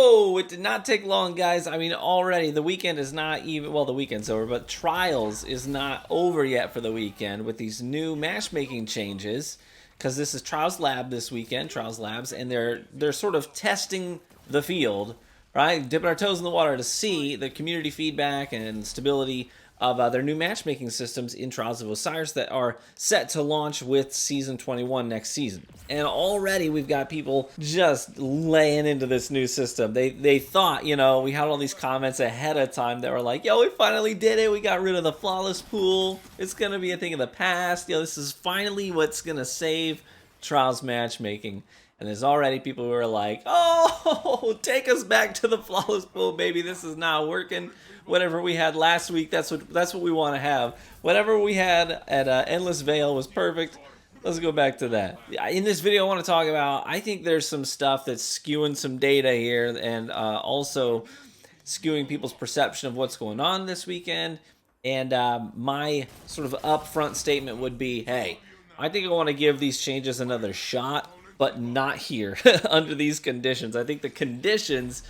Whoa, it did not take long, guys. I mean, already the weekend is not even, well, the weekend's over, but Trials is not over yet for the weekend with these new matchmaking changes, because this is Trials Lab this weekend, Trials Labs, and they're sort of testing the field, right? Dipping our toes in the water to see the community feedback and stability of their new matchmaking systems in Trials of Osiris that are set to launch with Season 21 next season. And already we've got people just laying into this new system. They thought, you know, we had all these comments ahead of time that were like, yo, we finally did it. We got rid of the flawless pool. It's going to be a thing of the past. You know, this is finally what's going to save Trials matchmaking. And there's already people who are like, oh, take us back to the flawless pool, baby. This is not working. Whatever we had last week, that's what we want to have. Whatever we had at Endless Veil was perfect. Let's go back to that. In this video, I want to talk about, I think there's some stuff that's skewing some data here and also skewing people's perception of what's going on this weekend. And my sort of upfront statement would be, hey, I think I want to give these changes another shot, but not here under these conditions. I think the conditions,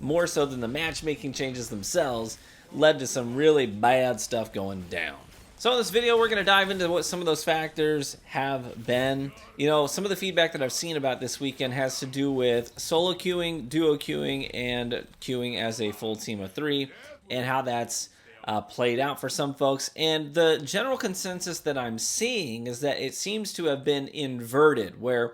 more so than the matchmaking changes themselves, led to some really bad stuff going down. So in this video, we're going to dive into what some of those factors have been. You know, some of the feedback that I've seen about this weekend has to do with solo queuing, duo queuing, and queuing as a full team of 3, and how that's played out for some folks. And the general consensus that I'm seeing is that it seems to have been inverted, where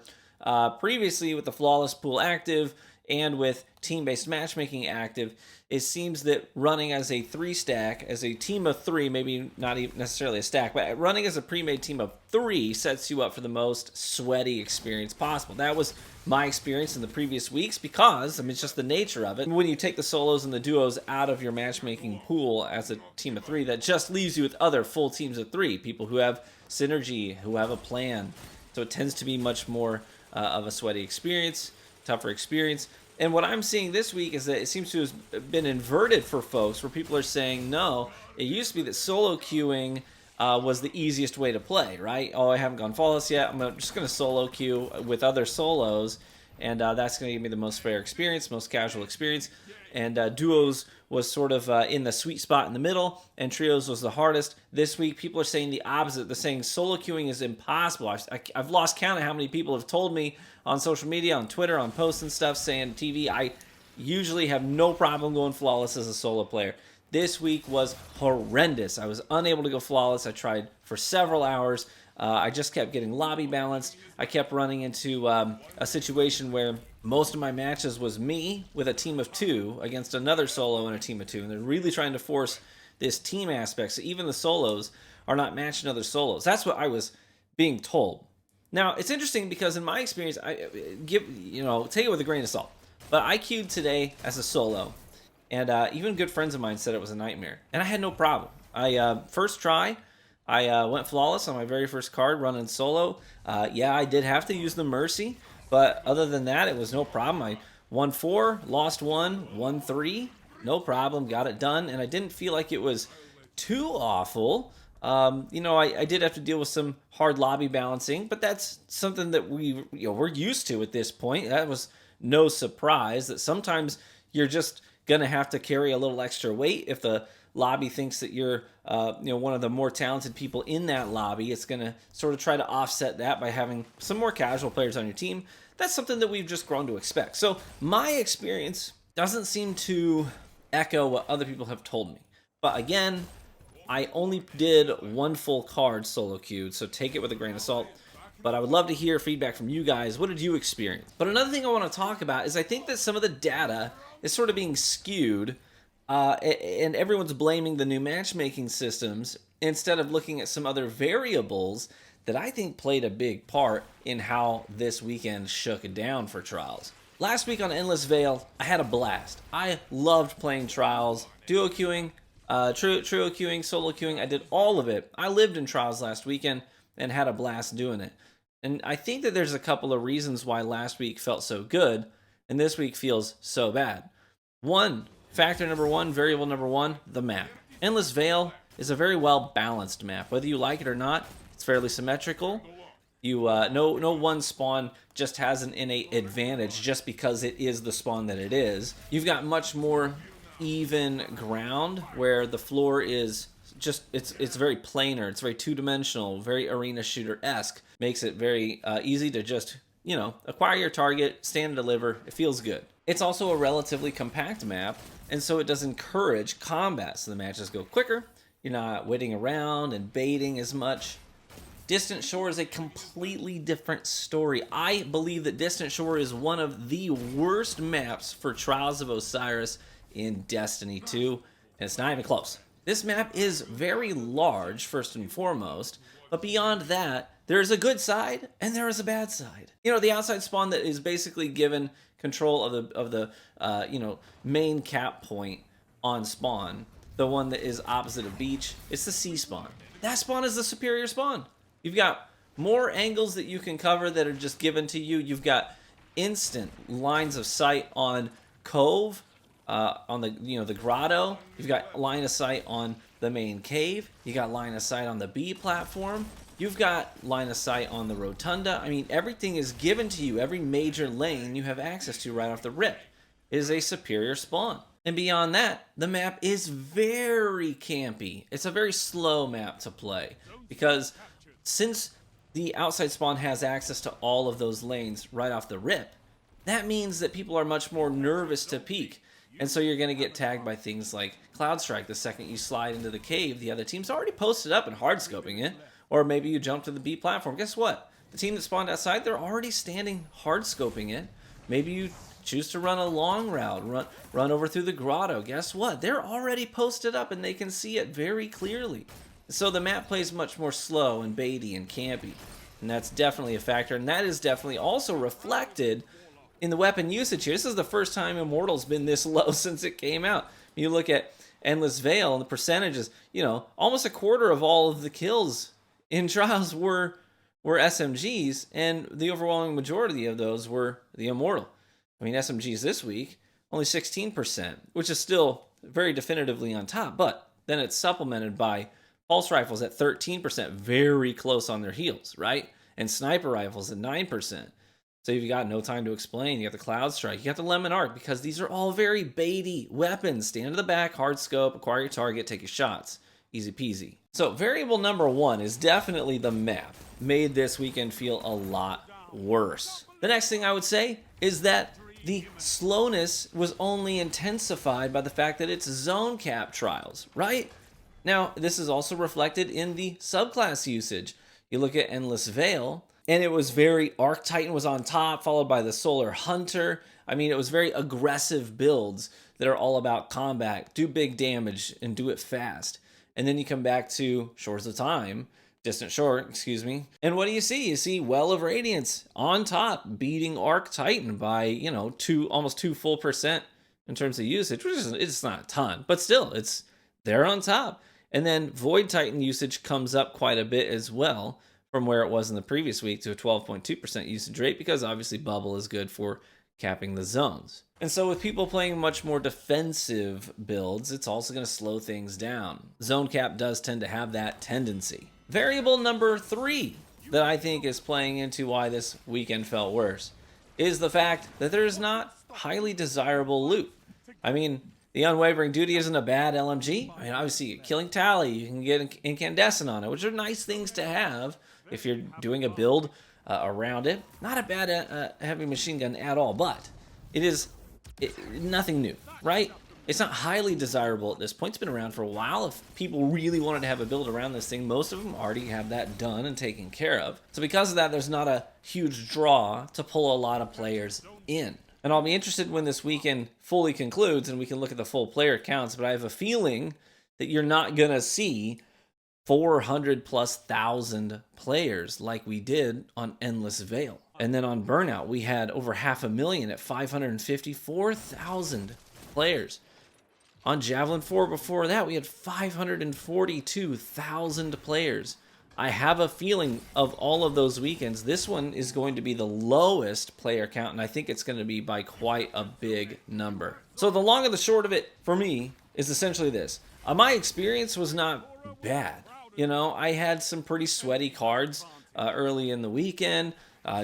previously with the flawless pool active and with team-based matchmaking active, it seems that running as a 3-stack, as a team of 3, maybe not even necessarily a stack, but running as a pre-made team of 3 sets you up for the most sweaty experience possible. That was my experience in the previous weeks because, I mean, it's just the nature of it. When you take the solos and the duos out of your matchmaking pool as a team of 3, that just leaves you with other full teams of 3, people who have synergy, who have a plan. So it tends to be much more of a sweaty experience, tougher experience. And what I'm seeing this week is that it seems to have been inverted for folks, where people are saying, no, it used to be that solo queuing was the easiest way to play, right? Oh, I haven't gone flawless yet. I'm just going to solo queue with other solos, and that's going to give me the most fair experience, most casual experience. And duos was sort of in the sweet spot in the middle, and trios was the hardest. This week, people are saying the opposite. They're saying solo queuing is impossible. I've lost count of how many people have told me on social media, on Twitter, on posts and stuff, saying TV, I usually have no problem going flawless as a solo player. This week was horrendous. I was unable to go flawless. I tried for several hours. I just kept getting lobby balanced. I kept running into a situation where most of my matches was me with a team of 2 against another solo and a team of 2. And they're really trying to force this team aspect. So even the solos are not matching other solos. That's what I was being told. Now, it's interesting because in my experience, I take it with a grain of salt. But I queued today as a solo. And even good friends of mine said it was a nightmare. And I had no problem. First try, I went flawless on my very first card running solo. Yeah, I did have to use the Mercy. But other than that, it was no problem. I won 4, lost 1, won 3. No problem, got it done. And I didn't feel like it was too awful. I did have to deal with some hard lobby balancing, but that's something that we're used to at this point. That was no surprise that sometimes you're just going to have to carry a little extra weight. If the lobby thinks that you're one of the more talented people in that lobby, it's going to sort of try to offset that by having some more casual players on your team. That's something that we've just grown to expect. So my experience doesn't seem to echo what other people have told me. But again, I only did 1 full card solo queued, so take it with a grain of salt. But I would love to hear feedback from you guys. What did you experience? But another thing I want to talk about is I think that some of the data is sort of being skewed, and everyone's blaming the new matchmaking systems instead of looking at some other variables that I think played a big part in how this weekend shook it down for Trials. Last week on Endless Veil, I had a blast. I loved playing Trials, duo queuing, trio queuing, solo queuing. I did all of it. I lived in Trials last weekend and had a blast doing it. And I think that there's a couple of reasons why last week felt so good and this week feels so bad. Factor number 1, variable number 1, the map. Endless Veil is a very well balanced map. Whether you like it or not, it's fairly symmetrical. No one spawn just has an innate advantage just because it is the spawn that it is. You've got much more even ground where the floor is just it's very planar, it's very two-dimensional, very arena shooter-esque. Makes it very easy to just, acquire your target, stand and deliver. It feels good. It's also a relatively compact map, and so it does encourage combat, so the matches go quicker. You're not waiting around and baiting as much. Distant Shore is a completely different story. I believe that Distant Shore is one of the worst maps for Trials of Osiris in Destiny 2, and it's not even close. This map is very large, first and foremost, but beyond that, there is a good side and there is a bad side. The outside spawn that is basically given control of the main cap point on spawn, the one that is opposite of beach, it's the C spawn. That spawn is the superior spawn. You've got more angles that you can cover that are just given to you. You've got instant lines of sight on Cove, on the grotto. You've got line of sight on the main cave. You got line of sight on the B platform. You've got line of sight on the rotunda. I mean, everything is given to you. Every major lane you have access to right off the rip. It is a superior spawn. And beyond that, the map is very campy. It's a very slow map to play because since the outside spawn has access to all of those lanes right off the rip, that means that people are much more nervous to peek. And so you're going to get tagged by things like Cloud Strike the second you slide into the cave. The other team's already posted up and hard scoping it. Or maybe you jump to the B platform. Guess what? The team that spawned outside, they're already standing hard scoping it. Maybe you choose to run a long route, run over through the grotto. Guess what? They're already posted up and they can see it very clearly. So the map plays much more slow and baity and campy. And that's definitely a factor. And that is definitely also reflected in the weapon usage here. This is the first time Immortal's been this low since it came out. You look at Endless Veil and the percentages, almost a quarter of all of the kills in Trials were SMGs, and the overwhelming majority of those were the Immortal. I mean, SMGs this week, only 16%, which is still very definitively on top, but then it's supplemented by pulse rifles at 13%, very close on their heels, right? And sniper rifles at 9%. So you've got No Time to Explain, you got the Cloud Strike, you got the Lemon Arc, because these are all very baity weapons. Stand to the back, hard scope, acquire your target, take your shots. Easy peasy. So variable number one is definitely the map. Made this weekend feel a lot worse. The next thing I would say is that the slowness was only intensified by the fact that it's zone cap trials, right? Now, this is also reflected in the subclass usage. You look at Endless Veil, and it was very Arc Titan was on top, followed by the Solar Hunter. I mean, it was very aggressive builds that are all about combat. Do big damage and do it fast. And then you come back to Shores of Time, Distant Shore, excuse me. And what do? You see Well of Radiance on top, beating Arc Titan by, almost 2 full % in terms of usage, which is, it's not a ton, but still, they're on top. And then Void Titan usage comes up quite a bit as well from where it was in the previous week to a 12.2% usage rate, because obviously Bubble is good for capping the zones. And so with people playing much more defensive builds, it's also going to slow things down. Zone cap does tend to have that tendency. Variable number 3 that I think is playing into why this weekend felt worse is the fact that there's not highly desirable loot. I mean, the Unwavering Duty isn't a bad LMG. I mean, obviously, Killing Tally, you can get Incandescent on it, which are nice things to have if you're doing a build around it. Not a bad heavy machine gun at all, but it is nothing new, right? It's not highly desirable at this point. It's been around for a while. If people really wanted to have a build around this thing, most of them already have that done and taken care of. So because of that, there's not a huge draw to pull a lot of players in. And I'll be interested when this weekend fully concludes and we can look at the full player counts, but I have a feeling that you're not going to see 400,000+ players like we did on Endless Veil. And then on Burnout, we had over 500,000 at 554,000 players. On Javelin 4 before that, we had 542,000 players. I have a feeling of all of those weekends, this one is going to be the lowest player count, and I think it's going to be by quite a big number. So the long and the short of it, for me, is essentially this. My experience was not bad. I had some pretty sweaty cards early in the weekend,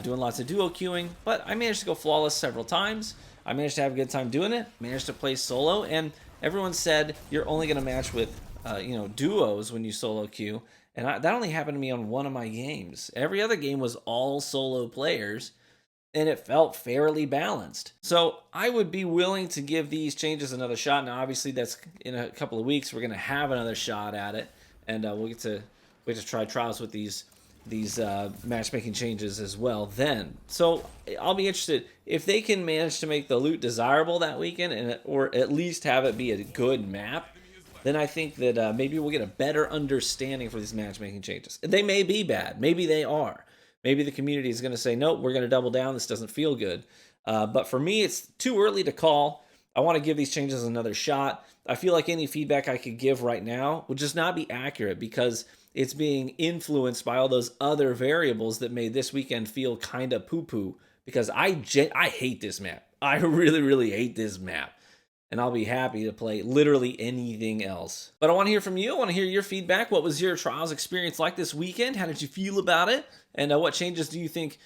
doing lots of duo queuing, but I managed to go flawless several times. I managed to have a good time doing it, managed to play solo, and everyone said you're only going to match with duos when you solo queue, and that only happened to me on one of my games. Every other game was all solo players, and it felt fairly balanced. So I would be willing to give these changes another shot. Now, obviously, that's in a couple of weeks. We're going to have another shot at it, and we'll get to try trials with these matchmaking changes as well then. So I'll be interested if they can manage to make the loot desirable that weekend, or at least have it be a good map. Then I think that maybe we'll get a better understanding for these matchmaking changes. They may be bad. Maybe they are. Maybe the community is going to say, nope, we're going to double down. This doesn't feel good. But for me, it's too early to call. I want to give these changes another shot. I feel like any feedback I could give right now would just not be accurate because it's being influenced by all those other variables that made this weekend feel kind of poo-poo. Because I hate this map. I really, really hate this map. And I'll be happy to play literally anything else. But I want to hear from you. I want to hear your feedback. What was your Trials experience like this weekend? How did you feel about it? And what changes do you think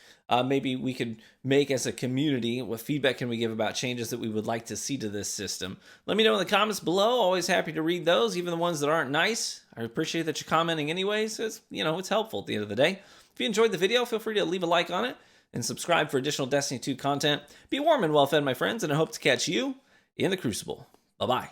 maybe we could make as a community? What feedback can we give about changes that we would like to see to this system? Let me know in the comments below. Always happy to read those, even the ones that aren't nice. I appreciate that you're commenting anyways. It's helpful at the end of the day. If you enjoyed the video, feel free to leave a like on it and subscribe for additional Destiny 2 content. Be warm and well fed, my friends, and I hope to catch you in the Crucible. Bye-bye.